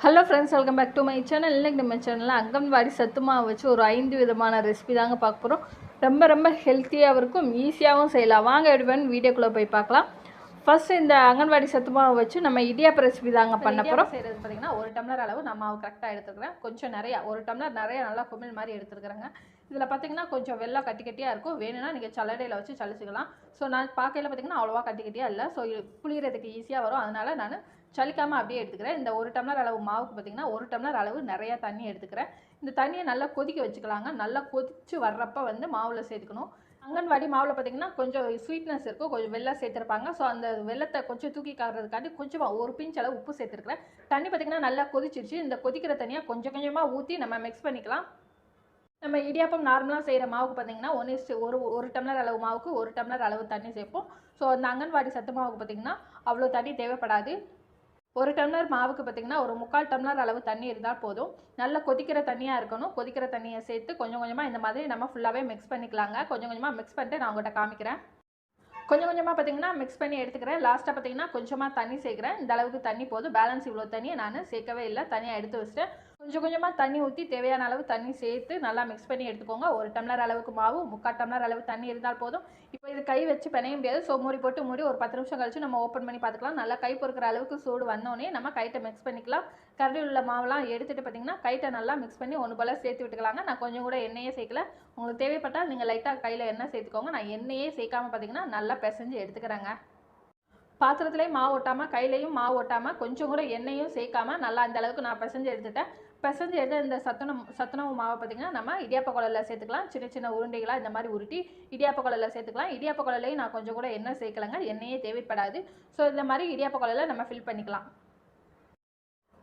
Hello friends, welcome back to my channel. இன்றைக்கி நம்ம சேனலில் அங்கன்வாடி சத்து மாவு வச்சு ஒரு 5 விதமான ரெசிபி தாங்க பார்க்க போகிறோம். ரொம்ப ஹெல்த்தியாகவும் இருக்கும், ஈஸியாகவும் செய்யலாம். வாங்க எடுப்பேன்னு வீடியோக்குள்ளே போய் பார்க்கலாம். ஃபஸ்ட்டு இந்த அங்கன்வாடி சத்து மாவு வச்சு நம்ம இடியாப்ப ரெசிபி தாங்க பண்ண போகிறோம். செய்கிறது பார்த்திங்கன்னா 1 டம்ளர் அளவு நான் மாவு கரெக்டாக எடுத்துக்கிறேன். கொஞ்சம் நிறையா 1 டம்ளர் நிறையா நல்லா குமிழ் மாதிரி எடுத்துருக்குறேங்க. இதில் பார்த்திங்கன்னா கொஞ்சம் வெள்ளம் கட்டியாக இருக்கும். வேணும்னா நீங்கள் சல்லடையில் வச்சு சளிச்சிக்கலாம். ஸோ நான் பார்க்கையில் பார்த்திங்கன்னா அவ்வளோவா கட்டியாக இல்லை. ஸோ புளியறதுக்கு ஈஸியாக வரும். அதனால் நான் சலிக்காமல் அப்படியே எடுத்துக்கிறேன். இந்த 1 டம்ளர் அளவு மாவுக்கு பார்த்திங்கன்னா 1 டம்ளர் அளவு நிறையா தண்ணி எடுத்துக்கிறேன். இந்த தண்ணியை நல்லா கொதிக்க வச்சுக்கலாங்க. நல்லா கொதித்து வர்றப்போ மாவில் சேர்த்துக்கணும். அங்கன்வாடி மாவில் பார்த்திங்கன்னா கொஞ்சம் ஸ்வீட்னஸ் இருக்கும், கொஞ்சம் வெள்ளம் சேர்த்துருப்பாங்க. ஸோ அந்த வெள்ளத்தை கொஞ்சம் தூக்கி காட்டுறதுக்காண்டி கொஞ்சமாக ஒரு பிஞ்ச் அளவு உப்பு சேர்த்துருக்குறேன். தண்ணி பார்த்திங்கன்னா நல்லா கொதிச்சிருச்சு. இந்த கொதிக்கிற தண்ணியை கொஞ்சமாக ஊற்றி நம்ம மிக்ஸ் பண்ணிக்கலாம். நம்ம இடியாப்பம் நார்மலாக செய்கிற மாவுக்கு பார்த்திங்கன்னா 1 டம்ளர் அளவு மாவுக்கு 1 டம்ளர் அளவு தண்ணி சேர்ப்போம். ஸோ அந்த அங்கன்வாடி சத்து மாவுக்கு பார்த்திங்கன்னா அவ்வளோ தண்ணி தேவைப்படாது. 1 டம்ளர் மாவுக்கு பார்த்திங்கன்னா ஒரு 3/4 டம்ளர் அளவு தண்ணி இருந்தால் போதும். நல்லா கொதிக்கிற தண்ணியாக இருக்கணும். கொதிக்கிற தண்ணியை சேர்த்து கொஞ்சமாக இந்த மாதிரி நம்ம ஃபுல்லாகவே மிக்ஸ் பண்ணிக்கலாங்க. கொஞ்சமாக மிக்ஸ் பண்ணிட்டு நான் உங்கள்கிட்ட காமிக்கிறேன். கொஞ்சமாக பார்த்திங்கன்னா மிக்ஸ் பண்ணி எடுத்துக்கிறேன். லாஸ்ட்டாக பார்த்திங்கன்னா கொஞ்சமாக தண்ணி சேர்க்குறேன். இந்த அளவுக்கு தண்ணி போதும். பேலன்ஸ் இவ்வளோ தண்ணியை நான் சேர்க்கவே இல்லை, தனியாக எடுத்து வச்சுட்டு கொஞ்சமாக தண்ணி ஊற்றி தேவையான அளவு தண்ணி சேர்த்து நல்லா மிக்ஸ் பண்ணி எடுத்துக்கோங்க. 1 டம்ளர் அளவுக்கு மாவு 3/4 டம்ளர் அளவு தண்ணி இருந்தால் போதும். இப்போ இது கை வச்சு பிணைய முடியாது. ஸோ மூடி ஒரு 10 நிமிஷம் கழிச்சு நம்ம ஓப்பன் பண்ணி பார்த்துக்கலாம். நல்லா கை பொறுக்கிற அளவுக்கு சூடு வந்தோடனே நம்ம கைட்டை மிக்ஸ் பண்ணிக்கலாம். கரண்டில் உள்ள மாவுலாம் எடுத்துகிட்டு பார்த்திங்கன்னா கைட்டை நல்லா மிக்ஸ் பண்ணி ஒன்று போல் சேர்த்து விட்டுக்கலாங்க. நான் கொஞ்சம் கூட எண்ணெயே சேர்க்கல. உங்களுக்கு தேவைப்பட்டால் நீங்கள் லைட்டாக கையில் எண்ணெய் சேர்த்துக்கோங்க. நான் எண்ணெயே சேர்க்காமல் பார்த்திங்கன்னா நல்லா பிசைஞ்சு எடுத்துக்கிறேங்க. பாத்திரத்துலேயும் மாவு ஒட்டாமல் கையிலையும் மாவு ஒட்டாமல் கொஞ்சம் கூட எண்ணெயும் சேர்க்காமல் நல்லா அந்த அளவுக்கு நான் பிசைஞ்சு எடுத்துட்டேன். பிசைஞ்சு எடுத்து இந்த சத்துணவு மாவை பார்த்திங்கன்னா நம்ம இடியாப்ப குழலில் சேர்த்துக்கலாம். சின்ன உருண்டைகளாக இந்த மாதிரி உருட்டி இடியாப்ப குழலில் சேர்த்துக்கலாம். இடியாப்ப குழலையும் நான் கொஞ்சம் கூட எண்ணெய் சேர்க்கலைங்க, எண்ணெயே தேவைப்படாது. ஸோ இந்த மாதிரி இடியாப்ப குழலில் நம்ம ஃபில் பண்ணிக்கலாம்.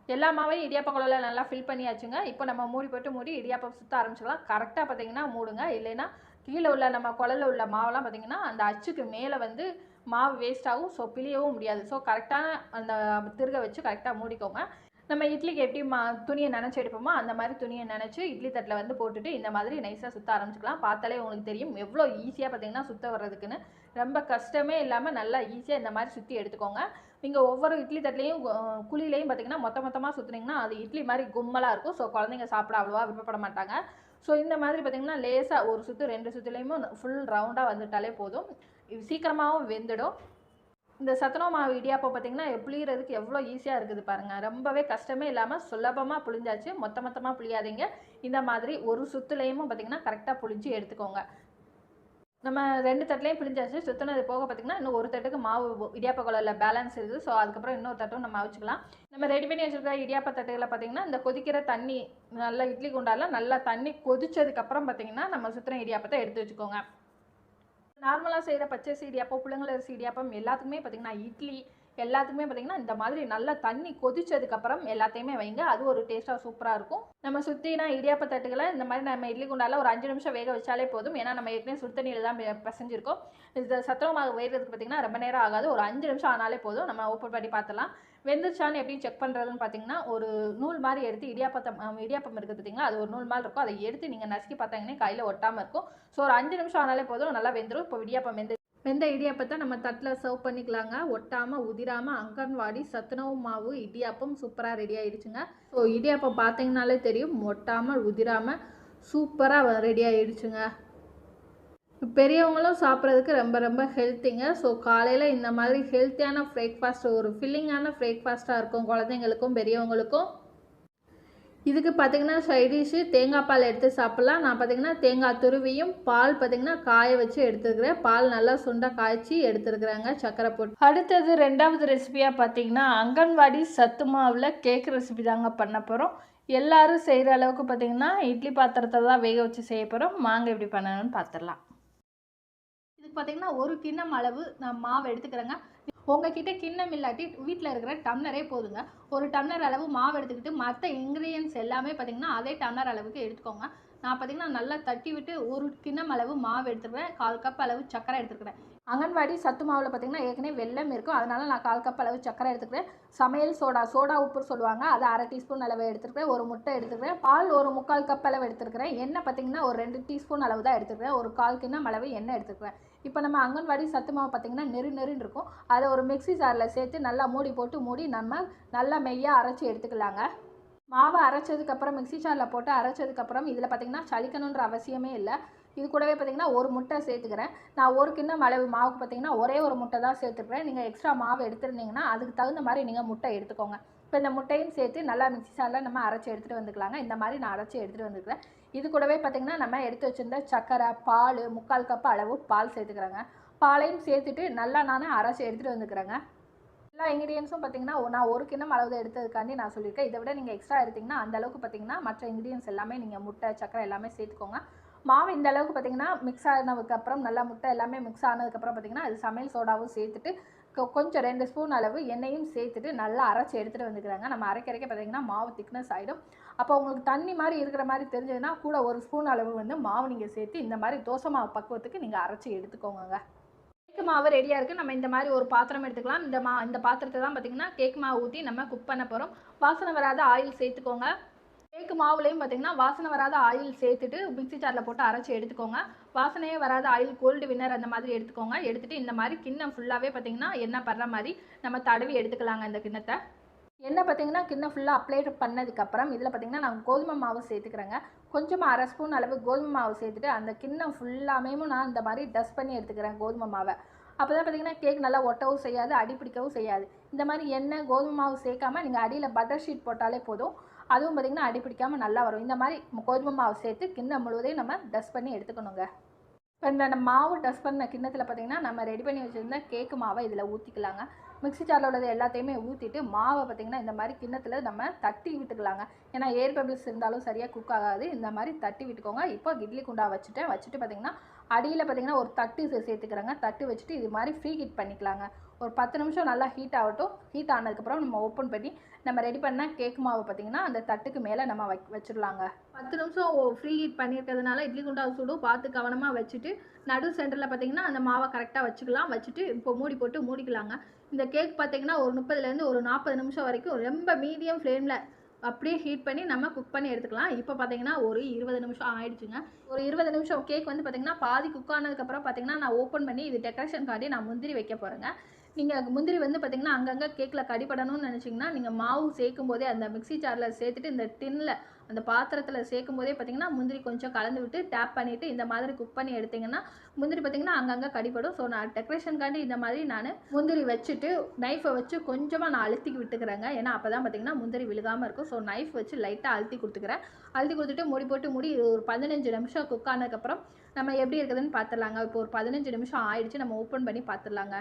எல்லா மாவையும் இடியாப்ப குழலில் நல்லா ஃபில் பண்ணியாச்சுங்க. இப்போ நம்ம மூடி இடியாப்பம் சுற்ற ஆரம்பிச்சிக்கலாம். கரெக்டாக பார்த்திங்கன்னா மூடுங்க, இல்லைன்னா கீழே உள்ள நம்ம குழலில் உள்ள மாவெல்லாம் பார்த்திங்கன்னா அந்த அச்சுக்கு மேலே மாவு வேஸ்ட் ஆகும். ஸோ பிழியவும் முடியாது. ஸோ கரெக்டான அந்த திருக வச்சு கரெக்டாக மூடிக்கோங்க. நம்ம இட்லிக்கு எப்படி துணியை நினச்சி எடுப்போமோ அந்த மாதிரி துணியை நினச்சி இட்லி தட்டில் போட்டுட்டு இந்த மாதிரி நைஸாக சுற்ற ஆரம்பிச்சிக்கலாம். பார்த்தாலே உங்களுக்கு தெரியும் எவ்வளோ ஈஸியாக பார்த்திங்கன்னா சுற்ற வர்றதுக்குன்னு. ரொம்ப கஷ்டமே இல்லாமல் நல்லா ஈஸியாக இந்த மாதிரி சுற்றி எடுத்துக்கோங்க. நீங்கள் ஒவ்வொரு இட்லி தட்டிலையும் குழிலையும் பார்த்திங்கன்னா மொத்தமாக சுற்றுனீங்கன்னா அது இட்லி மாதிரி கும்மலாக இருக்கும். ஸோ குழந்தைங்க சாப்பிட அவ்வளோவா விருப்பப்பட மாட்டாங்க. ஸோ இந்த மாதிரி பார்த்திங்கன்னா லேசாக ஒரு சுற்று 2 சுற்றுலையும் ஃபுல் ரவுண்டாக வந்துட்டாலே போதும். சீக்கிரமாகவும் வெந்துடும். இந்த சத்துணவு மாவு இடியாப்பம் பார்த்திங்கன்னா புளியறதுக்கு எவ்வளோ ஈஸியாக இருக்குது பாருங்கள். ரொம்பவே கஷ்டமே இல்லாமல் சுலபமாக புளிஞ்சாச்சு. மொத்தமாக புளியாதீங்க. இந்த மாதிரி ஒரு சுற்றுலையும் பார்த்திங்கன்னா கரெக்டாக புளிஞ்சு எடுத்துக்கோங்க. நம்ம 2 தட்டுலையும் பிழிஞ்சாச்சு. சுற்றினது போக பார்த்திங்கன்னா இன்னும் ஒரு தட்டுக்கு மாவு இடியாப்ப குழலில் பேலன்ஸ் இருக்குது. ஸோ அதுக்கப்புறம் இன்னொரு தட்டும் நம்ம வச்சுக்கலாம். நம்ம ரெடி பண்ணி வச்சுருக்க இடியாப்ப தட்டுகளை பார்த்திங்கன்னா இந்த கொதிக்கிற தண்ணி நல்லா இட்லி குண்டால நல்லா தண்ணி கொதிச்சதுக்கப்புறம் பார்த்திங்கன்னா நம்ம சுற்றின இடியாப்பத்தை எடுத்து வச்சுக்கோங்க. நார்மலாக செய்கிற பச்சரிசி இடியாப்பம், புழுங்கலரிசி இடியாப்பம் எல்லாத்துக்குமே பார்த்திங்கன்னா இட்லி எல்லாத்துக்குமே பார்த்திங்கன்னா இந்த மாதிரி நல்லா தண்ணி கொதிச்சதுக்கப்புறம் எல்லாத்தையுமே வைங்க. அது ஒரு டேஸ்ட்டாக சூப்பராக இருக்கும். நம்ம சுற்றினா இடியாப்ப தட்டுகளை இந்த மாதிரி நம்ம இட்லி குண்டால ஒரு 5 நிமிஷம் வேக வச்சாலே போதும். ஏன்னா நம்ம ஏற்கனவே சுடுதண்ணியில் தான் பிசைஞ்சிருக்கோம். இந்த சத்துணவு மாவு வேகிறதுக்கு பார்த்திங்கன்னா ரொம்ப நேரம் ஆகாது. ஒரு 5 நிமிஷம் ஆனாலே போதும். நம்ம ஓப்பன் பண்ணி பார்த்துலாம். வெந்துச்சான்னு எப்படி செக் பண்ணுறதுன்னு பார்த்திங்கன்னா ஒரு நூல் மாதிரி எடுத்து இடியாப்பம் இருக்குது பார்த்திங்களா, அது ஒரு நூல் மாதிரி இருக்கும். அதை எடுத்து நீங்கள் நசுக்கி பார்த்தாங்கன்னா கையில் ஒட்டாமல் இருக்கும். ஸோ ஒரு 5 நிமிஷம் ஆனாலே போதும், நல்லா வெந்துடும். இப்போ இடியாப்பம் வெந்த இடியாப்பத்தை நம்ம தட்டில் சர்வ் பண்ணிக்கலாங்க. ஒட்டாமல் உதிராமல் அங்கன்வாடி சத்துணவு மாவு இடியாப்பம் சூப்பராக ரெடி ஆகிடுச்சுங்க. ஸோ இடியாப்பம் பார்த்தீங்கனாலே தெரியும் ஒட்டாமல் உதிராமல் சூப்பராக ரெடி ஆகிடுச்சுங்க. பெரியவங்களும் சாப்பிட்றதுக்கு ரொம்ப ஹெல்த்திங்க. ஸோ காலையில் இந்த மாதிரி ஹெல்த்தியான பிரேக்ஃபாஸ்ட், ஒரு ஃபில்லிங்கான பிரேக்ஃபாஸ்ட்டாக இருக்கும் குழந்தைங்களுக்கும் பெரியவங்களுக்கும். இதுக்கு பார்த்திங்கன்னா சைடிஷு தேங்காய் பால் எடுத்து சாப்பிட்லாம். நான் பார்த்திங்கன்னா தேங்காய் துருவியும் பால் பார்த்திங்கன்னா காய வச்சு எடுத்துருக்கிறேன். பால் நல்லா சுண்டை காய்ச்சி எடுத்துருக்குறாங்க சக்கரை போட்டு. அடுத்தது 2வது ரெசிபியாக பார்த்திங்கன்னா அங்கன்வாடி சத்து மாவில் கேக் ரெசிபி தாங்க பண்ண போகிறோம். எல்லோரும் செய்கிற அளவுக்கு பார்த்திங்கன்னா இட்லி பாத்திரத்தை தான் வேக வச்சு செய்ய போகிறோம். வாங்க எப்படி பண்ணணும்னு பார்த்துடலாம். இதுக்கு பார்த்திங்கன்னா 1 கிண்ணம் அளவு நான் மாவு எடுத்துக்கிறேங்க. உங்ககிட்ட கிண்ணம் இல்லாட்டி வீட்டில் இருக்கிற டம்ளரே போதுங்க. 1 டம்ளர் அளவு மாவு எடுத்துக்கிட்டு மற்ற இன்க்ரீடியன்ஸ் எல்லாமே பார்த்திங்கன்னா அதே டம்ளர் அளவுக்கு எடுத்துக்கோங்க. நான் பார்த்திங்கன்னா நல்லா தட்டி விட்டு 1 கிண்ணம் அளவு மாவு எடுத்துக்கிறேன். 1/4 கப் அளவு சக்கரை எடுத்துக்கிறேன். அங்கன்வாடி சத்து மாவில் பார்த்திங்கன்னா ஏற்கனவே வெல்லம் இருக்கும். அதனால் நான் 1/4 கப் அளவு சக்கரை எடுத்துக்கிறேன். சமையல் சோடா உப்பு சொல்லுவாங்க, அதை 1/2 டீஸ்பூன் அளவு எடுத்துக்கிறேன். 1 முட்டை எடுத்துக்கிறேன். பால் ஒரு 3/4 கப் அளவு எடுத்துக்கிறேன். எண்ணெய் பார்த்திங்கன்னா ஒரு 2 டீஸ்பூன் அளவு தான் எடுத்துக்கிறேன். ஒரு 1/4 கிண்ணம் அளவு எண்ணெய் எடுத்துக்கிறேன். இப்போ நம்ம அங்கன்வாடி சத்து மாவு பார்த்திங்கன்னா நெருன்னு இருக்கும். அதை ஒரு மிக்ஸி ஜாரில் சேர்த்து நல்லா மூடி நம்ம நல்லா மெய்யாக அரைச்சி எடுத்துக்கலாங்க. மாவை அரைச்சதுக்கப்புறம் மிக்ஸி ஜாரில் போட்டு அரைச்சதுக்கப்புறம் இதில் பார்த்திங்கன்னா சலிக்கணுன்ற அவசியமே இல்லை. இது கூடவே பார்த்திங்கன்னா ஒரு முட்டை சேர்த்துக்கிறேன். நான் ஒரு கிண்ணம் அளவு மாவுக்கு பார்த்திங்கன்னா ஒரே ஒரு முட்டை தான் சேர்த்துக்கிறேன். நீங்கள் எக்ஸ்ட்ரா மாவு எடுத்துருந்தீங்கன்னா அதுக்கு தகுந்த மாதிரி நீங்கள் முட்டை எடுத்துக்கோங்க. இப்போ இந்த முட்டையும் சேர்த்து நல்லா மிக்ஸி ஜாரில் நம்ம அரைச்சி எடுத்துகிட்டு வந்துக்கலாங்க. இந்த மாதிரி நான் அரைச்சி எடுத்துகிட்டு வந்துக்கிறேன். இது கூடவே பார்த்திங்கன்னா நம்ம எடுத்து வச்சுருந்த சர்க்கரை, பால், 3/4 கப் அளவு பால் சேர்த்துக்கிறேங்க. பாலையும் சேர்த்துட்டு நல்லா நான் அரைச்சி எடுத்துகிட்டு வந்துக்கிறேங்க. எல்லா இன்க்ரீடியன்ஸும் பார்த்திங்கன்னா நான் ஒரு கிண்ணம் அளவு எடுத்ததுக்காண்டி நான் சொல்லியிருக்கேன். இதை விட நீங்கள் எக்ஸ்ட்ரா எடுத்திங்கன்னா அந்தளவுக்கு பார்த்திங்கன்னா மற்ற இன்க்ரீடியன்ஸ் எல்லாமே நீங்கள் முட்டை, சர்க்கரை எல்லாமே சேர்த்துக்கோங்க. மாவு இந்த அளவுக்கு பார்த்திங்கன்னா மிக்ஸ் ஆனதுக்கப்புறம் நல்லா முட்டை எல்லாமே மிக்ஸ் ஆனதுக்கப்புறம் பார்த்திங்கன்னா அது சமையல் சோடாவும் சேர்த்துட்டு கொஞ்சம் 2 ஸ்பூன் அளவு எண்ணெயும் சேர்த்துட்டு நல்லா அரைச்சி எடுத்துகிட்டு வந்துக்கிறாங்க. நம்ம அரைக்க பார்த்திங்கன்னா மாவு திக்னஸ் ஆகிடும். அப்போ உங்களுக்கு தண்ணி மாதிரி இருக்கிற மாதிரி தெரிஞ்சதுன்னா கூட 1 ஸ்பூன் அளவு வந்து மாவு நீங்கள் சேர்த்து இந்த மாதிரி தோசை மாவு பக்குவத்துக்கு நீங்கள் அரைச்சி எடுத்துக்கோங்க. கேக் மாவு ரெடியாக இருக்குது. நம்ம இந்த மாதிரி ஒரு பாத்திரம் எடுத்துக்கலாம். இந்த பாத்திரத்தை தான் பார்த்திங்கன்னா கேக் மாவு ஊற்றி நம்ம குக் பண்ண போகிறோம். வாசனை வராத ஆயில் சேர்த்துக்கோங்க. கேக்கு மாவுலேயும் பார்த்திங்கன்னா வாசனை வராத ஆயில் சேர்த்துட்டு மிக்ஸி ஜாரில் போட்டு அரைச்சி எடுத்துக்கோங்க. வாசனையே வராத ஆயில் கோல்டு வின்னர் அந்த மாதிரி எடுத்துக்கோங்க. எடுத்துகிட்டு இந்த மாதிரி கிண்ணம் ஃபுல்லாகவே பார்த்திங்கன்னா எண்ணெய் படுற மாதிரி நம்ம தடவி எடுத்துக்கலாங்க. இந்த கிண்ணத்தை எண்ணெய் பார்த்திங்கன்னா கிண்ணம் ஃபுல்லாக அப்ளை பண்ணதுக்கப்புறம் இதில் பார்த்திங்கன்னா நான் கோதுமை மாவு சேர்த்துக்கிறேங்க. கொஞ்சமாக 1/2 ஸ்பூன் அளவு கோதுமை மாவு சேர்த்துட்டு அந்த கிண்ணம் ஃபுல்லாமே நான் இந்த மாதிரி டஸ்ட் பண்ணி எடுத்துக்கிறேன் கோதுமை மாவை. அப்போ தான் பார்த்திங்கன்னா கேக் நல்லா ஒட்டவும் செய்யாது, அடி பிடிக்கவும் செய்யாது. இந்த மாதிரி எண்ணெய் கோதுமை மாவு சேர்க்காமல் நீங்கள் அடியில் பட்டர் ஷீட் போட்டாலே போதும். அதுவும் பார்த்திங்கன்னா அடி பிடிக்காமல் நல்லா வரும். இந்த மாதிரி கோதுமை மாவு சேர்த்து கிண்ணம் முழுவதையும் நம்ம டஸ்ட் பண்ணி எடுத்துக்கணுங்க. இப்போ இந்த மாவு டஸ்ட் பண்ண கிண்ணத்தில் பார்த்திங்கன்னா நம்ம ரெடி பண்ணி வச்சுருந்த கேக்கு மாவை இதில் ஊற்றிக்கலாங்க. மிக்ஸி ஜாரில் உள்ளது எல்லாத்தையுமே ஊற்றிட்டு மாவை பார்த்திங்கன்னா இந்த மாதிரி கிண்ணத்தில் நம்ம தட்டி விட்டுக்கலாங்க. ஏன்னா ஏர் பபிள்ஸ் இருந்தாலும் சரியாக குக் ஆகாது. இந்த மாதிரி தட்டி விட்டுக்கோங்க. இப்போ இட்லி குண்டா வச்சுட்டு பார்த்திங்கன்னா அடியில் பார்த்திங்கன்னா ஒரு தட்டு சேர்த்துக்கிறேங்க. தட்டு வச்சுட்டு இது மாதிரி ஃப்ரீ ஹீட் பண்ணிக்கலாங்க. ஒரு 10 நிமிஷம் நல்லா ஹீட் ஆகட்டும். ஹீட் ஆனதுக்கப்புறம் நம்ம ஓப்பன் பண்ணி நம்ம ரெடி பண்ண கேக் மாவு பார்த்திங்கன்னா அந்த தட்டுக்கு மேலே நம்ம வச்சிடலாங்க. 10 நிமிஷம் ஃப்ரீ ஹீட் பண்ணியிருக்கிறதுனால இட்லி குண்டா சூடும் பார்த்து கவனமாக வச்சுட்டு நடு சென்டரில் பார்த்திங்கன்னா அந்த மாவை கரெக்டாக வச்சுக்கலாம். வச்சுட்டு இப்போ மூடி போட்டு மூடிக்கலாங்க. இந்த கேக் பார்த்திங்கன்னா ஒரு 30லேருந்து ஒரு 40 நிமிஷம் வரைக்கும் ரொம்ப மீடியம் ஃப்ளேமில் அப்படியே ஹீட் பண்ணி நம்ம குக் பண்ணி எடுத்துக்கலாம். இப்போ பார்த்திங்கன்னா ஒரு 20 நிமிஷம் ஆயிடுச்சுங்க. ஒரு 20 நிமிஷம் கேக் வந்து பார்த்திங்கன்னா பாதி குக் ஆனதுக்கப்புறம் பார்த்திங்கன்னா நான் ஓப்பன் பண்ணி இது டெக்கரேஷனுக்காண்டி நான் முந்திரி வைக்க போகிறேங்க. நீங்கள் முந்திரி வந்து பார்த்திங்கன்னா அங்கங்கே கேக்கில் கடிப்படணும்னு நினச்சிங்கன்னா நீங்கள் மாவு சேர்க்கும் போதே அந்த மிக்ஸி ஜாரில் சேர்த்துட்டு இந்த டின்னில் அந்த பாத்திரத்தில் சேர்க்கும் போதே பார்த்திங்கன்னா முந்திரி கொஞ்சம் கலந்து விட்டு டேப் பண்ணிவிட்டு இந்த மாதிரி குக் பண்ணி எடுத்திங்கன்னா முந்திரி பார்த்திங்கன்னா அங்கங்கே கடிப்படும். ஸோ நான் டெக்கரேஷனுக்காண்டி இந்த மாதிரி நான் முந்திரி வச்சுட்டு நைஃபை வச்சு கொஞ்சமாக நான் அழுத்தி விட்டுக்கிறேங்க. ஏன்னா அப்போ தான் பார்த்திங்கன்னா முந்திரி விழுகாமல் இருக்கும். ஸோ நைஃப் வச்சு லைட்டாக அழுத்தி கொடுத்துக்கிறேன். அழுத்தி கொடுத்துட்டு மூடி ஒரு 15 நிமிஷம் குக் ஆனதுக்கப்புறம் நம்ம எப்படி இருக்குதுன்னு பார்த்துடலாங்க. இப்போ ஒரு 15 நிமிஷம் ஆயிடுச்சு. நம்ம ஓப்பன் பண்ணி பார்த்துடலாங்க.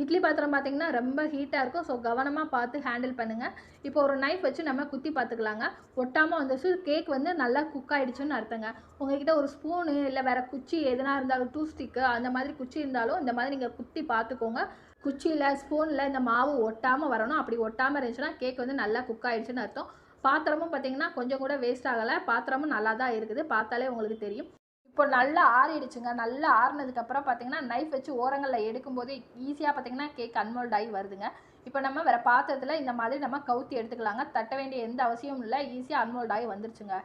இட்லி பாத்திரம் பார்த்திங்கன்னா ரொம்ப ஹீட்டாக இருக்கும். ஸோ கவனமாக பார்த்து ஹேண்டில் பண்ணுங்கள். இப்போ ஒரு நைஃப் வச்சு நம்ம குத்தி பார்த்துக்கலாங்க. ஒட்டாமல் வந்துச்சு. கேக் வந்து நல்லா குக் ஆகிடுச்சுன்னு அர்த்தங்க. உங்கள்கிட்ட ஒரு ஸ்பூனு இல்லை வேறு குச்சி எதுனா இருந்தாலும் டூ ஸ்டிக்கு அந்த மாதிரி குச்சி இருந்தாலும் இந்த மாதிரி நீங்கள் குத்தி பார்த்துக்கோங்க. குச்சியில் ஸ்பூனில் இந்த மாவு ஒட்டாமல் வரணும். அப்படி ஒட்டாமல் இருந்துச்சுன்னா கேக் வந்து நல்லா குக் ஆகிடுச்சுன்னு அர்த்தம். பாத்திரமும் பார்த்திங்கன்னா கொஞ்சம் கூட வேஸ்ட் ஆகலை. பாத்திரமும் நல்லா தான் இருக்குது. பார்த்தாலே உங்களுக்கு தெரியும். இப்போ நல்லா ஆறிடுச்சுங்க. நல்லா ஆறினதுக்கப்புறம் பார்த்திங்கன்னா நைஃப் வச்சு ஓரங்களில் எடுக்கும்போது ஈஸியாக பார்த்திங்கன்னா கேக் அன்மோல்ட் ஆகி வருதுங்க. இப்போ நம்ம வேறு பாத்திரத்தில் இந்த மாதிரி நம்ம கவுத்தி எடுத்துக்கலாங்க. தட்ட வேண்டிய எந்த அவசியமும் இல்லை. ஈஸியாக அன்மோல்ட் ஆகி வந்துருச்சுங்க.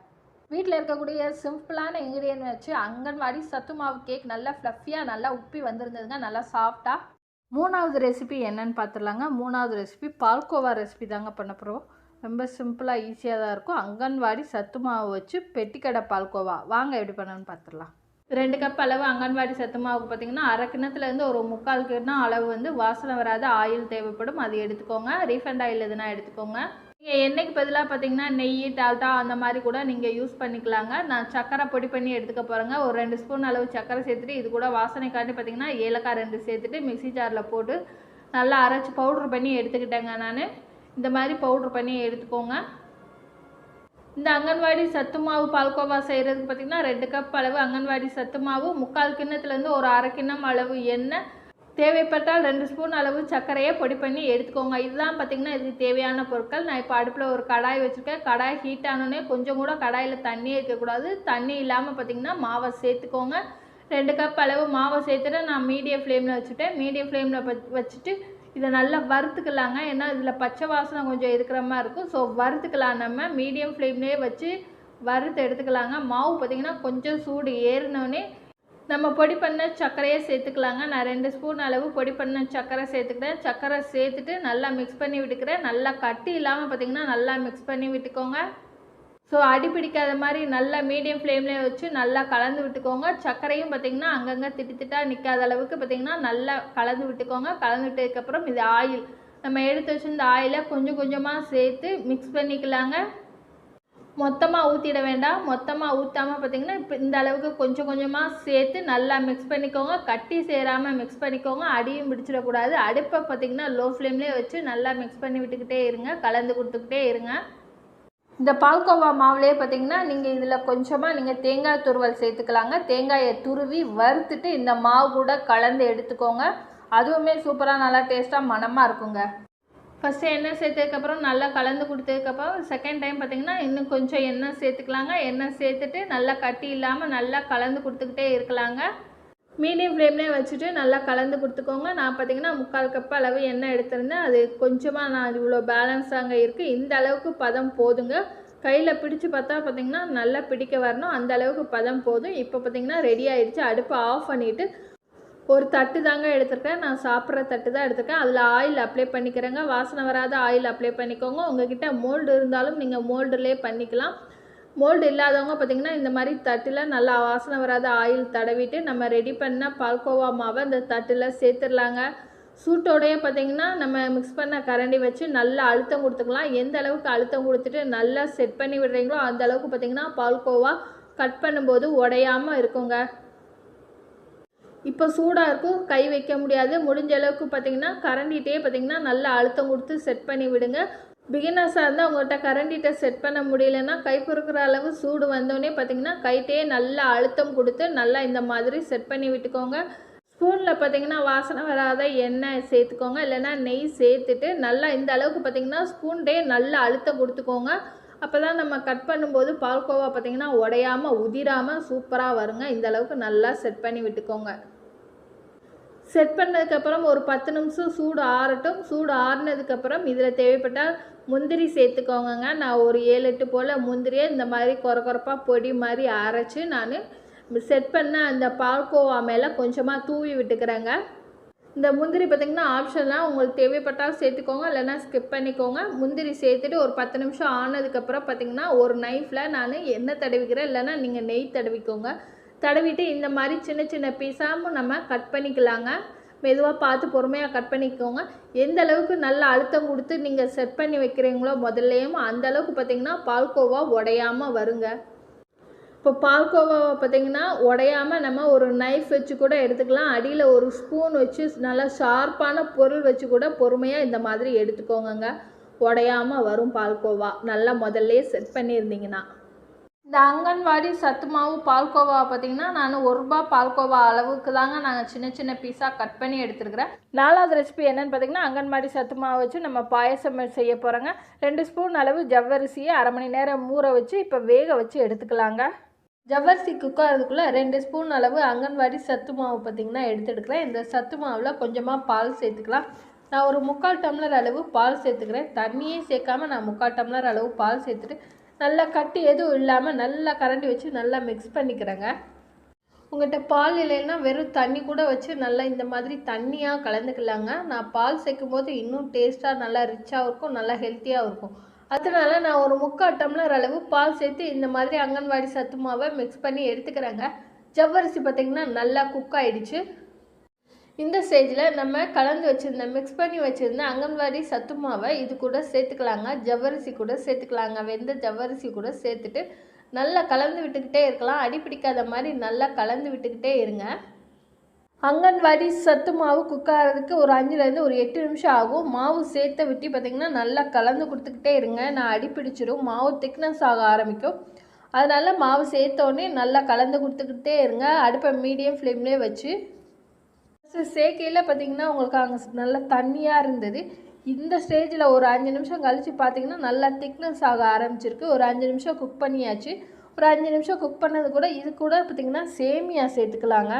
வீட்டில் இருக்கக்கூடிய சிம்பிளான இன்க்ரீடியன்ட் வச்சு அங்கன்வாடி சத்து மாவு கேக் நல்லா ஃப்ளஃபியாக நல்லா உப்பி வந்திருந்ததுங்க. நல்லா சாஃப்டாக. 3வது ரெசிபி என்னன்னு பார்த்துடலாங்க. 3வது ரெசிபி பால்கோவா ரெசிபி தாங்க பண்ண போகிறோம். ரொம்ப சிம்பிளாக ஈஸியாக தான் இருக்கும். அங்கன்வாடி சத்து மாவு வச்சு பெட்டிக்கடை பால்கோவா வாங்க எப்படி பண்ணணும்னு பார்த்துடலாம். 2 கப் அளவு அங்கன்வாடி சத்து மாவுக்கு பார்த்திங்கன்னா அரை கிண்ணத்துலேருந்து ஒரு 3/4 கிண்ணம் அளவு வந்து வாசனை வராத ஆயில் தேவைப்படும். அது எடுத்துக்கோங்க. ரீஃபண்ட் ஆயில் எதுனா எடுத்துக்கோங்க. நீங்கள் எண்ணெய்க்கு பதிலாக பார்த்திங்கன்னா நெய், டால்டா அந்த மாதிரி கூட நீங்கள் யூஸ் பண்ணிக்கலாங்க. நான் சக்கரை பொடி பண்ணி எடுத்துக்க போகிறேங்க. ஒரு 2 ஸ்பூன் அளவு சக்கரை சேர்த்துட்டு இது கூட வாசனைக்காண்டி பார்த்திங்கன்னா ஏலக்காய் 2 சேர்த்துட்டு மிக்ஸி ஜாரில் போட்டு நல்லா அரைச்சி பவுட்ரு பண்ணி எடுத்துக்கிட்டேங்க. நான் இந்த மாதிரி பவுட்ரு பண்ணி எடுத்துக்கோங்க. இந்த அங்கன்வாடி சத்து மாவு பால்கோவா செய்கிறதுக்கு பார்த்திங்கன்னா 2 கப் அளவு அங்கன்வாடி சத்து மாவு, 3/4 கிண்ணத்துலேருந்து ஒரு அரை கிண்ணம் அளவு எண்ணெய், தேவைப்பட்டால் 2 ஸ்பூன் அளவு சர்க்கரையை பொடி பண்ணி எடுத்துக்கோங்க. இதுதான் பார்த்திங்கன்னா இதுக்கு தேவையான பொருட்கள். நான் இப்போ அடுப்பில் ஒரு கடாய் வச்சுருக்கேன். கடாய் ஹீட் ஆனோடனே கொஞ்சம் கூட கடாயில் தண்ணி இருக்கக்கூடாது. தண்ணி இல்லாமல் பார்த்திங்கன்னா மாவை சேர்த்துக்கோங்க. 2 கப் அளவு மாவை சேர்த்துட்டு நான் மீடியம் ஃப்ளேமில் வச்சுட்டேன். மீடியம் ஃப்ளேமில் வச்சுட்டு இதை நல்லா வறுத்துக்கலாங்க. ஏன்னா இதில் பச்சை வாசனை கொஞ்சம் இருக்கிற மாதிரி இருக்கும். ஸோ வறுத்துக்கலாம். நம்ம மீடியம் ஃப்ளேம்லேயே வச்சு வறுத்து எடுத்துக்கலாங்க. மாவு பார்த்திங்கன்னா கொஞ்சம் சூடு ஏறினோடனே நம்ம பொடி பண்ண சர்க்கரையே சேர்த்துக்கலாங்க. நான் 2 ஸ்பூன் அளவு பொடி பண்ண சர்க்கரை சேர்த்துக்கிறேன். சர்க்கரை சேர்த்துட்டு நல்லா மிக்ஸ் பண்ணி விட்டுக்கிறேன். நல்லா கட்டி இல்லாமல் பார்த்திங்கன்னா நல்லா மிக்ஸ் பண்ணி விட்டுக்கோங்க. ஸோ அடி பிடிக்காத மாதிரி நல்லா மீடியம் ஃப்ளேம்லேயே வச்சு நல்லா கலந்து விட்டுக்கோங்க. சர்க்கரையும் பார்த்திங்கன்னா அங்கங்கே திட்டாக நிற்காத அளவுக்கு பார்த்திங்கன்னா நல்லா கலந்து விட்டுக்கோங்க. கலந்து விட்டதுக்கப்புறம் இது ஆயில் நம்ம எடுத்து வச்சுருந்த ஆயிலை கொஞ்சம் கொஞ்சமாக சேர்த்து மிக்ஸ் பண்ணிக்கலாங்க. மொத்தமாக ஊற்றிட வேண்டாம். மொத்தமாக ஊற்றாமல் பார்த்திங்கன்னா இப்போ இந்த அளவுக்கு கொஞ்சம் கொஞ்சமாக சேர்த்து நல்லா மிக்ஸ் பண்ணிக்கோங்க. கட்டி சேராமல் மிக்ஸ் பண்ணிக்கோங்க. அடியும் பிடிச்சிடக்கூடாது. அடுப்பை பார்த்திங்கன்னா லோ ஃப்ளேம்லேயே வச்சு நல்லா மிக்ஸ் பண்ணி விட்டுக்கிட்டே இருங்க. கலந்து கொடுத்துக்கிட்டே இருங்க. இந்த பால்கோவா மாவுலேயே பார்த்திங்கன்னா நீங்கள் இதில் கொஞ்சமாக நீங்கள் தேங்காய் துருவல் சேர்த்துக்கலாங்க. தேங்காயை துருவி வறுத்துட்டு இந்த மாவு கூட கலந்து எடுத்துக்கோங்க. அதுவுமே சூப்பராக நல்லா டேஸ்ட்டாக மணமாக இருக்குங்க. ஃபஸ்ட்டு எண்ணெய் சேர்த்ததுக்கப்புறம் நல்லா கலந்து கொடுத்ததுக்கப்புறம் செகண்ட் டைம் பார்த்திங்கன்னா இன்னும் கொஞ்சம் எண்ணெய் சேர்த்துக்கலாங்க. எண்ணெய் சேர்த்துட்டு நல்லா கட்டி இல்லாமல் நல்லா கலந்து கொடுத்துக்கிட்டே இருக்கலாங்க. மீடியம் ஃப்ளேம்லேயே வச்சுட்டு நல்லா கலந்து கொடுத்துக்கோங்க. நான் பார்த்திங்கன்னா 3/4 கப் அளவு எண்ணெய் எடுத்திருந்தேன். அது கொஞ்சமாக நான் இவ்வளோ பேலன்ஸாங்க இருக்குது. இந்த அளவுக்கு பதம் போதுங்க. கையில் பிடிச்சி பார்த்தா பார்த்திங்கன்னா நல்லா பிடிக்க வரணும். அந்த அளவுக்கு பதம் போதும். இப்போ பார்த்திங்கன்னா ரெடி ஆகிடுச்சு. அடுப்பை ஆஃப் பண்ணிவிட்டு ஒரு தட்டு தாங்க எடுத்துருக்கேன். நான் சாப்பிட்ற தட்டு தான் எடுத்துருக்கேன். அதில் ஆயில் அப்ளை பண்ணிக்கிறேங்க. வாசனை வராத ஆயில் அப்ளை பண்ணிக்கோங்க. உங்கள்கிட்ட மோல்டு இருந்தாலும் நீங்கள் மோல்டுலேயே பண்ணிக்கலாம். மோல்டு இல்லாதவங்க பார்த்திங்கன்னா இந்த மாதிரி தட்டில் நல்லா வாசனை வராத ஆயில் தடவிட்டு நம்ம ரெடி பண்ண பால்கோவா மாவை இந்த தட்டில் சேர்த்துடலாங்க. சூட்டோடையே பார்த்திங்கன்னா நம்ம மிக்ஸ் பண்ண கரண்டி வச்சு நல்லா அழுத்தம் கொடுத்துக்கலாம். எந்த அளவுக்கு அழுத்தம் கொடுத்துட்டு நல்லா செட் பண்ணி விடுறீங்களோ அந்த அளவுக்கு பார்த்திங்கன்னா பால்கோவா கட் பண்ணும்போது உடையாமல் இருக்குங்க. இப்போ சூடாக இருக்கும், கை வைக்க முடியாது. முடிஞ்ச அளவுக்கு பார்த்திங்கன்னா கரண்டிகிட்டே பார்த்திங்கன்னா நல்லா அழுத்தம் கொடுத்து செட் பண்ணி விடுங்க. பிகினர்ஸாக இருந்தால் உங்கள்கிட்ட கரண்டிகிட்ட செட் பண்ண முடியலன்னா கை பொறுக்கிற அளவு சூடு வந்தோடனே பார்த்திங்கன்னா கைட்டே நல்லா அழுத்தம் கொடுத்து நல்லா இந்த மாதிரி செட் பண்ணி விட்டுக்கோங்க. ஸ்பூனில் பார்த்திங்கன்னா வாசனை வராத எண்ணெய் சேர்த்துக்கோங்க. இல்லைன்னா நெய் சேர்த்துட்டு நல்லா இந்த அளவுக்கு பார்த்திங்கன்னா ஸ்பூன்டே நல்லா அழுத்தம் கொடுத்துக்கோங்க. அப்போ தான் நம்ம கட் பண்ணும்போது பால்கோவா பார்த்திங்கன்னா உடையாமல் உதிராமல் சூப்பராக வருங்க. இந்த அளவுக்கு நல்லா செட் பண்ணி விட்டுக்கோங்க. செட் பண்ணதுக்கப்புறம் ஒரு 10 நிமிஷம் சூடு ஆறட்டும். சூடு ஆறுனதுக்கப்புறம் இதில் தேவைப்பட்டால் முந்திரி சேர்த்துக்கோங்க. நான் ஒரு 7-8 போல் முந்திரியை இந்த மாதிரி கொரப்பாக பொடி மாதிரி அரைச்சி நான் செட் பண்ண அந்த பால்கோவா மேலே கொஞ்சமாக தூவி விட்டுக்கிறேங்க. இந்த முந்திரி பார்த்திங்கன்னா ஆப்ஷன்லாம் உங்களுக்கு தேவைப்பட்டால் சேர்த்துக்கோங்க, இல்லைன்னா ஸ்கிப் பண்ணிக்கோங்க. முந்திரி சேர்த்துட்டு ஒரு 10 நிமிஷம் ஆனதுக்கப்புறம் பார்த்திங்கன்னா ஒரு நைஃப்பில் நான் எண்ணெய் தடவிக்கிறேன், இல்லைன்னா நீங்கள் நெய் தடவிக்கோங்க. தடவிட்டு இந்த மாதிரி சின்ன சின்ன பீஸாகவும் நம்ம கட் பண்ணிக்கலாங்க. மெதுவாக பார்த்து பொறுமையாக கட் பண்ணிக்கோங்க. எந்த அளவுக்கு நல்லா அழுத்தம் கொடுத்து நீங்கள் செட் பண்ணி வைக்கிறீங்களோ முதல்லையும் அந்த அளவுக்கு பார்த்திங்கன்னா பால்கோவா உடையாமல் வருங்க. இப்போ பால்கோவாவை பார்த்திங்கன்னா உடையாமல் நம்ம ஒரு நைஃப் வச்சு கூட எடுத்துக்கலாம். அடியில் ஒரு ஸ்பூன் வச்சு நல்லா ஷார்ப்பான பொருள் வச்சு கூட பொறுமையாக இந்த மாதிரி எடுத்துக்கோங்க. உடையாமல் வரும் பால்கோவா நல்லா முதல்லையே செட் பண்ணியிருந்தீங்கன்னா. இந்த அங்கன்வாடி சத்து மாவு பால்கோவா பார்த்திங்கன்னா நான் 1 ரூபாய் பால்கோவா அளவுக்கு தாங்க நாங்கள் சின்ன சின்ன பீஸாக கட் பண்ணி எடுத்துருக்கிறேன். 4வது ரெசிபி என்னென்னு பார்த்திங்கன்னா அங்கன்வாடி சத்து மாவு வச்சு நம்ம பாயசம் செய்ய போகிறோங்க. 2 ஸ்பூன் அளவு ஜவ்வரிசியை 1/2 மணி நேரம் ஊற வச்சு இப்போ வேக வச்சு எடுத்துக்கலாங்க. ஜவ்வரிசி குக்காகிறதுக்குள்ளே 2 ஸ்பூன் அளவு அங்கன்வாடி சத்து மாவு பார்த்திங்கன்னா எடுத்துடுக்கிறேன். இந்த சத்து மாவில் கொஞ்சமாக பால் சேர்த்துக்கலாம். நான் ஒரு 3/4 டம்ளர் அளவு பால் சேர்த்துக்கிறேன். தண்ணியே சேர்க்காமல் நான் 3/4 டம்ளர் அளவு பால் சேர்த்துட்டு நல்லா கட்டி எதுவும் இல்லாமல் நல்லா கரண்டி வச்சு நல்லா மிக்ஸ் பண்ணிக்கிறேங்க. உங்கள்கிட்ட பால் இல்லைன்னா வெறும் தண்ணி கூட வச்சு நல்லா இந்த மாதிரி தண்ணியாக கலந்துக்கலாங்க. நான் பால் சேர்க்கும் போது இன்னும் டேஸ்ட்டாக நல்லா ரிச்சாகவும் இருக்கும், நல்லா ஹெல்த்தியாகவும் இருக்கும். அதனால நான் ஒரு 3/4 டம்ளர் அளவு பால் சேர்த்து இந்த மாதிரி அங்கன்வாடி சத்து மாவை மிக்ஸ் பண்ணி எடுத்துக்கிறேங்க. ஜவ்வரிசி பார்த்திங்கன்னா நல்லா குக் ஆகிடுச்சு. இந்த ஸ்டேஜில் நம்ம கலந்து வச்சுருந்த மிக்ஸ் பண்ணி வச்சுருந்த அங்கன்வாடி சத்து மாவை இது கூட சேர்த்துக்கலாங்க. ஜவ்வரிசி கூட சேர்த்துக்கலாங்க. வெந்த ஜவ்வரிசி கூட சேர்த்துட்டு நல்லா கலந்து விட்டுக்கிட்டே இருக்கலாம். அடி பிடிக்காத மாதிரி நல்லா கலந்து விட்டுக்கிட்டே இருங்க. அங்கன்வாடி சத்து மாவு குக் ஆகிறதுக்கு ஒரு 5லேருந்து ஒரு 8 நிமிஷம் ஆகும். மாவு சேர்த்த விட்டு பார்த்திங்கன்னா நல்லா கலந்து கொடுத்துக்கிட்டே இருங்க. நான் அடி பிடிச்சிடும், மாவு திக்னஸ் ஆக ஆரம்பிக்கும். அதனால் மாவு சேர்த்தோடனே நல்லா கலந்து கொடுத்துக்கிட்டே இருங்க. அடுப்பை மீடியம் ஃப்ளேம்லேயே வச்சு சேர்க்கையில் பார்த்திங்கன்னா உங்களுக்கு அங்கே நல்லா தண்ணியாக இருந்தது. இந்த ஸ்டேஜில் ஒரு 5 நிமிஷம் கழித்து பார்த்திங்கன்னா நல்லா திக்னஸ் ஆக ஆரம்பிச்சிருக்கு. ஒரு 5 நிமிஷம் குக் பண்ணியாச்சு. ஒரு 5 நிமிஷம் குக் பண்ணது கூட இது கூட பார்த்திங்கன்னா சேமியா சேர்த்துக்கலாங்க.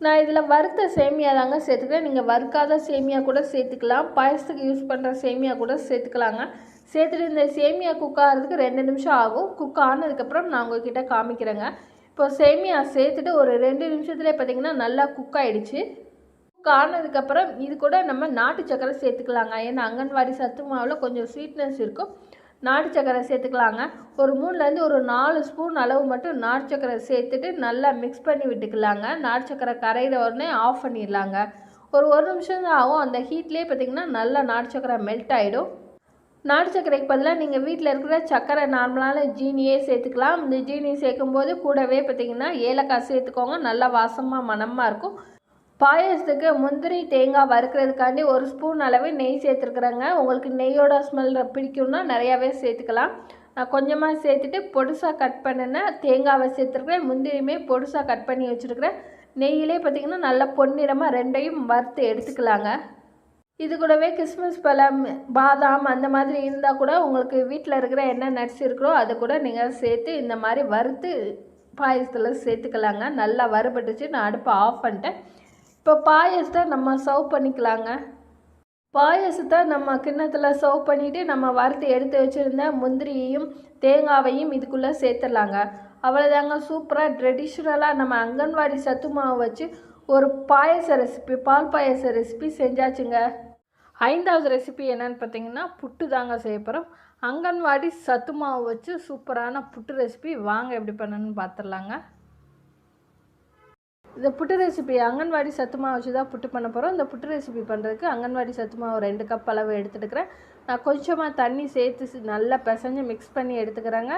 நான் இதில் வறுத்த சேமியா தாங்க சேர்த்துக்கிறேன். நீங்கள் வறுக்காத சேமியா கூட சேர்த்துக்கலாம். பாயசத்துக்கு யூஸ் பண்ணுற சேமியா கூட சேர்த்துக்கலாங்க. சேர்த்துட்டு இந்த சேமியா குக் ஆகிறதுக்கு 2 நிமிஷம் ஆகும். குக் ஆனதுக்கப்புறம் நான் உங்கள்கிட்ட காமிக்கிறேங்க. இப்போ சேமியா சேர்த்துட்டு ஒரு 2 நிமிஷத்துலேயே பார்த்திங்கன்னா நல்லா குக் ஆகிடுச்சு. குக் ஆனதுக்கப்புறம் இது கூட நம்ம நாட்டு சக்கரை சேர்த்துக்கலாங்க. ஏன்னா அங்கன்வாடி சத்து மாவில் கொஞ்சம் ஸ்வீட்னஸ் இருக்கும். நாட்டு சக்கரை சேர்த்துக்கலாங்க. ஒரு 3லேருந்து ஒரு 4 ஸ்பூன் அளவு மட்டும் நாட்டு சக்கரை சேர்த்துட்டு நல்லா மிக்ஸ் பண்ணி விட்டுக்கலாங்க. நாட்டு சக்கரை கரையிற உடனே ஆஃப் பண்ணிடலாங்க. ஒரு நிமிஷம் தான் ஆகும். அந்த ஹீட்லேயே பார்த்திங்கன்னா நல்லா நாட்டு சக்கரை மெல்ட் ஆகிடும். நாட்டு சக்கரைக்கு பதிலாக நீங்கள் வீட்டில் இருக்கிற சக்கரை நார்மலான ஜீனியே சேர்த்துக்கலாம். இந்த ஜீனி சேர்க்கும்போது கூடவே பார்த்திங்கன்னா ஏலக்காய் சேர்த்துக்கோங்க. நல்லா வாசமாக மணமாக இருக்கும். பாயசத்துக்கு முந்திரி தேங்காய் வறுக்கிறதுக்காண்டி 1 ஸ்பூன் அளவு நெய் சேர்த்துருக்குறேங்க. உங்களுக்கு நெய்யோட ஸ்மெல் பிடிக்கும்னா நிறையாவே சேர்த்துக்கலாம். நான் கொஞ்சமாக சேர்த்துட்டு பொடுசாக கட் பண்ணின தேங்காவை சேர்த்துருக்குறேன். முந்திரியுமே பொடுசாக கட் பண்ணி வச்சுருக்கிறேன். நெய்யிலே பார்த்திங்கன்னா நல்லா பொன்னிறமாக 2ஐயும் வறுத்து எடுத்துக்கலாங்க. இது கூடவே கிஸ்மிஸ் பழம், பாதாம் அந்த மாதிரி இருந்தால் கூட உங்களுக்கு வீட்டில் இருக்கிற என்ன நட்ஸ் இருக்கிறோ அதை கூட நீங்கள் சேர்த்து இந்த மாதிரி வறுத்து பாயசத்தில் சேர்த்துக்கலாங்க. நல்லா வறுபட்டுச்சு. நான் அடுப்பை ஆஃப் பண்ணிட்டேன். இப்போ பாயசத்தை நம்ம சர்வ் பண்ணிக்கலாங்க. பாயசத்தை நம்ம கிண்ணத்தில் சர்வ் பண்ணிவிட்டு நம்ம வறுத்து எடுத்து வச்சுருந்த முந்திரியையும் தேங்காவையும் இதுக்குள்ளே சேர்த்துடலாங்க. அவ்வளோதாங்க. சூப்பராக ட்ரெடிஷ்னலாக நம்ம அங்கன்வாடி சத்து மாவு வச்சு ஒரு பாயச ரெசிபி, பால் பாயச ரெசிபி செஞ்சாச்சுங்க. 5வது ரெசிபி என்னன்னு பார்த்தீங்கன்னா புட்டு தாங்க செய்ய போகிறோம். அங்கன்வாடி சத்து மாவு வச்சு சூப்பரான புட்டு ரெசிபி. வாங்க எப்படி பண்ணணும்னு பார்த்துடலாங்க. இந்த புட்டு ரெசிபி அங்கன்வாடி சத்து மாவு வச்சு தான் புட்டு பண்ண போகிறோம். இந்த புட்டு ரெசிபி பண்ணுறதுக்கு அங்கன்வாடி சத்து மாவு 2 கப் அளவு எடுத்துட்டுக்கிறேன். நான் கொஞ்சமாக தண்ணி சேர்த்து நல்லா பிசைஞ்சு மிக்ஸ் பண்ணி எடுத்துக்கிறேங்க.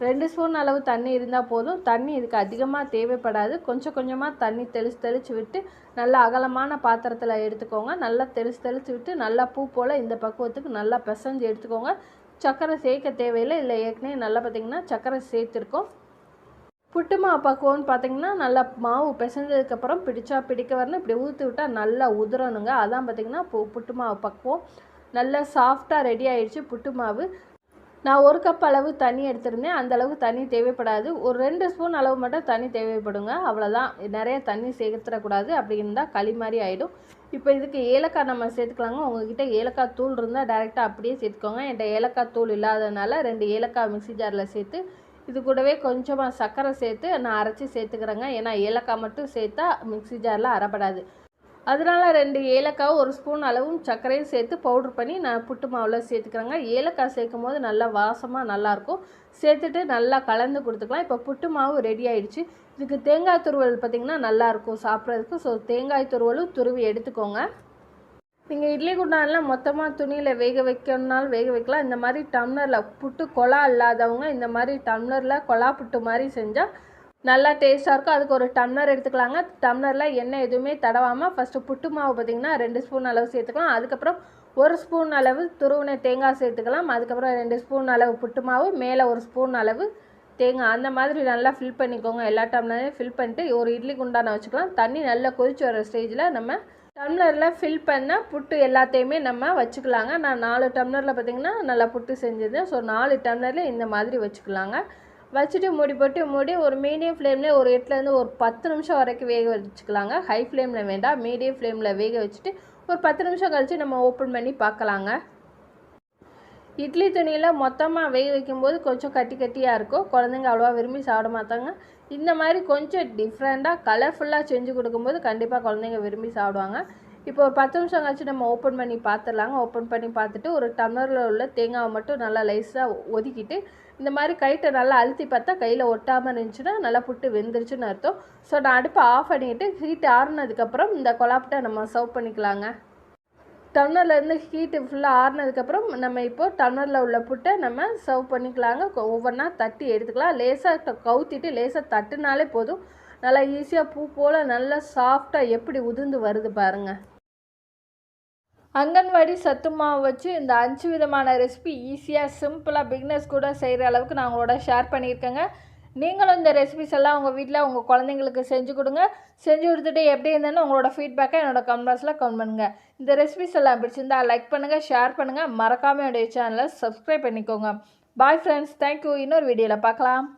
2 ஸ்பூன் அளவு தண்ணி இருந்தால் போதும். தண்ணி இதுக்கு அதிகமாக தேவைப்படாது. கொஞ்சமாக தண்ணி தெளித்து விட்டு நல்லா அகலமான பாத்திரத்தில் எடுத்துக்கோங்க. நல்லா தெளித்து விட்டு நல்லா பூ போல் இந்த பக்குவத்துக்கு நல்லா பிசைஞ்சு எடுத்துக்கோங்க. சர்க்கரை சேர்க்க தேவையில்லை. இல்லை ஏற்கனவே நல்லா பார்த்திங்கன்னா சர்க்கரை சேர்த்துருக்கோம். புட்டு மாவு பக்குவம்னு பார்த்திங்கன்னா நல்லா மாவு பிசைஞ்சதுக்கப்புறம் பிடிக்க வரணும். இப்படி ஊற்றி விட்டால் நல்லா உதிரணுங்க. அதான் பார்த்திங்கன்னா புட்டு மாவு பக்குவம். நல்லா சாஃப்டாக ரெடி ஆகிடுச்சு புட்டு மாவு. நான் 1 கப் அளவு தண்ணி எடுத்திருந்தேன். அந்தளவு தண்ணி தேவைப்படாது. ஒரு 2 ஸ்பூன் அளவு மட்டும் தண்ணி தேவைப்படுங்க. அவ்வளோதான். நிறைய தண்ணி சேர்த்துடக்கூடாது. அப்படி இருந்தால் களி மாதிரி ஆகிடும். இப்போ இதுக்கு ஏலக்காய் நம்ம சேர்த்துக்கலாங்க. உங்கள்கிட்ட ஏலக்காய் தூள் இருந்தால் டைரெக்டாக அப்படியே சேர்த்துக்கோங்க. என்கிட்ட ஏலக்காய் தூள் இல்லாததுனால 2 ஏலக்காய் மிக்ஸி ஜாரில் சேர்த்து இது கூடவே கொஞ்சமாக சர்க்கரை சேர்த்து நான் அரைச்சி சேர்த்துக்கிறேங்க. ஏன்னா ஏலக்காய் மட்டும் சேர்த்தா மிக்ஸி ஜாரில் அரைப்படாது. அதனால 2 ஏலக்காய் 1 ஸ்பூன் அளவும் சர்க்கரையும் சேர்த்து பவுட்ரு பண்ணி நான் புட்டு மாவில் சேர்த்துக்கிறேங்க. ஏலக்காய் சேர்க்கும் போது நல்லா வாசமாக நல்லாயிருக்கும். சேர்த்துட்டு நல்லா கலந்து கொடுத்துக்கலாம். இப்போ புட்டு மாவு ரெடி ஆகிடுச்சு. இதுக்கு தேங்காய் துருவல் பார்த்திங்கன்னா நல்லாயிருக்கும் சாப்பிட்றதுக்கு. ஸோ தேங்காய் துருவலும் துருவி எடுத்துக்கோங்க. நீங்கள் இட்லி குண்டானில் மொத்தமாக துணியில் வேக வைக்கணுன்னாலும் வேக வைக்கலாம். இந்த மாதிரி டம்ளரில் புட்டு கொலா இல்லாதவங்க இந்த மாதிரி டம்ளரில் கொலா புட்டு மாதிரி செஞ்சால் நல்லா டேஸ்ட்டாக இருக்கும். அதுக்கு ஒரு டம்ளர் எடுத்துக்கலாங்க. டம்ளரில் எண்ணெய் எதுவுமே தடவாமல் ஃபஸ்ட்டு புட்டு மாவு பார்த்திங்கன்னா 2 ஸ்பூன் அளவு சேர்த்துக்கலாம். அதுக்கப்புறம் 1 ஸ்பூன் அளவு துருவின தேங்காய் சேர்த்துக்கலாம். அதுக்கப்புறம் 2 ஸ்பூன் அளவு புட்டு மாவு, மேலே 1 ஸ்பூன் அளவு தேங்காய். அந்த மாதிரி நல்லா ஃபில் பண்ணிக்கோங்க. எல்லா டம்ளரையும் ஃபில் பண்ணிட்டு ஒரு இட்லி குண்டானை வச்சுக்கலாம். தண்ணி நல்லா கொதிச்சு வர ஸ்டேஜில் நம்ம டம்ளரில் ஃபில் பண்ண புட்டு எல்லாத்தையுமே நம்ம வச்சுக்கலாங்க. நான் 4 டம்ளரில் பார்த்திங்கன்னா நல்லா புட்டு செஞ்சது. ஸோ 4 டம்ளரில் இந்த மாதிரி வச்சுக்கலாங்க. வச்சுட்டு மூடி ஒரு மீடியம் ஃப்ளேமில் ஒரு 8லேருந்து ஒரு 10 நிமிஷம் வரைக்கும் வேக வச்சுக்கலாங்க. ஹை ஃப்ளேமில் வேண்டாம், மீடியம் ஃப்ளேமில் வேக வச்சுட்டு ஒரு 10 நிமிஷம் கழித்து நம்ம ஓப்பன் பண்ணி பார்க்கலாங்க. இட்லி துணியில் மொத்தமாக வேக வைக்கும்போது கொஞ்சம் கட்டியாக இருக்கும். குழந்தைங்க அவ்வளோவா விரும்பி சாப்பிட மாட்டாங்க. இந்த மாதிரி கொஞ்சம் டிஃப்ரெண்ட்டாக கலர்ஃபுல்லாக செஞ்சு கொடுக்கும்போது கண்டிப்பாக குழந்தைங்க விரும்பி சாப்பிடுவாங்க. இப்போ ஒரு 10 நிமிஷம் கழிச்சு நம்ம ஓப்பன் பண்ணி பார்த்துடலாங்க. ஓப்பன் பண்ணி பார்த்துட்டு ஒரு டம்ளரில் உள்ள தேங்காவை மட்டும் நல்லா லைஸாக ஒதுக்கிட்டு இந்த மாதிரி கைட்டை நல்லா அழுத்தி பார்த்தா கையில் ஒட்டாமல் இருந்துச்சுன்னா நல்லா புட்டு வெந்துருச்சுன்னு அர்த்தம். ஸோ நான் அடுப்பை ஆஃப் பண்ணிவிட்டு ஹீட் ஆறுனதுக்கப்புறம் இந்த கொலாப்புட்டை நம்ம சர்வ் பண்ணிக்கலாங்க. டம்ளர்லேருந்து ஹீட்டு ஃபுல்லாக ஆறுனதுக்கப்புறம் நம்ம இப்போது டம்ளரில் உள்ள புட்டை நம்ம சர்வ் பண்ணிக்கலாங்க. ஒவ்வொன்றா தட்டி எடுத்துக்கலாம். லேசாக கவுத்திட்டு லேசாக தட்டுனாலே போதும். நல்லா ஈஸியாக பூ போல் நல்லா சாஃப்டாக எப்படி உதிர்ந்து வருது பாருங்கள். அங்கன்வாடி சத்து மாவு வச்சு இந்த 5 விதமான ரெசிபி ஈஸியாக சிம்பிளாக பிகினர்ஸ் கூட செய்கிற அளவுக்கு நான் உங்களோட ஷேர் பண்ணியிருக்கேங்க. நீங்களும் இந்த ரெசிபிஸ் எல்லாம் உங்கள் வீட்டில் உங்கள் குழந்தைங்களுக்கு செஞ்சு கொடுங்க. செஞ்சு கொடுத்துட்டு எப்படி இருந்தேன்னு உங்களோட ஃபீட்பேக்கை என்னோட கமெண்ட் பாக்ஸில் கமெண்ட் பண்ணுங்கள். இந்த ரெசிபிஸ் எல்லாம் பிடிச்சிருந்தா லைக் பண்ணுங்கள், ஷேர் பண்ணுங்கள், மறக்காமல் என்னுடைய சேனலை சப்ஸ்கிரைப் பண்ணிக்கோங்க. Bye friends, thank you. இன்னொரு வீடியோவில் பார்க்கலாம்.